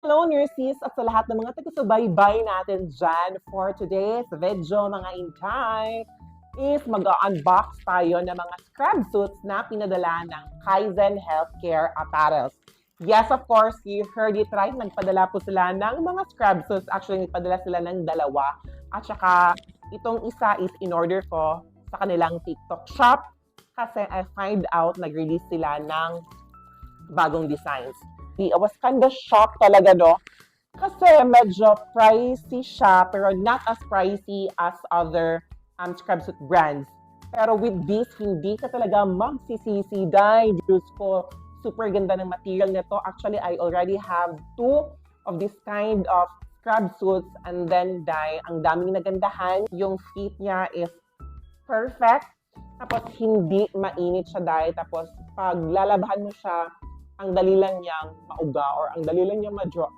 Hello, nurses, at sa lahat ng mga taga-subaybay natin dyan. For today's video, mga intay, is mag-unbox tayo ng mga scrub suits na pinadala ng Kaizen Healthcare Apparels. Yes, of course, you heard it right. Nagpadala po sila ng mga scrub suits. Actually, nagpadala sila ng dalawa. At saka, itong isa is in order ko sa kanilang TikTok shop kasi I find out nag-release sila ng bagong designs. I was kind of shocked talaga, no? Kasi medyo pricey siya, pero not as pricey as other scrub suit brands. Pero with this, hindi ka talaga magsisisi dahil Diyos ko, super ganda ng material nito. Actually, I already have two of this kind of scrub suits and then dahil ang daming nagandahan. Yung fit niya is perfect. Tapos hindi mainit siya dahil tapos pag lalabahan mo siya, ang dali lang niyang mauga or ang dali lang niyang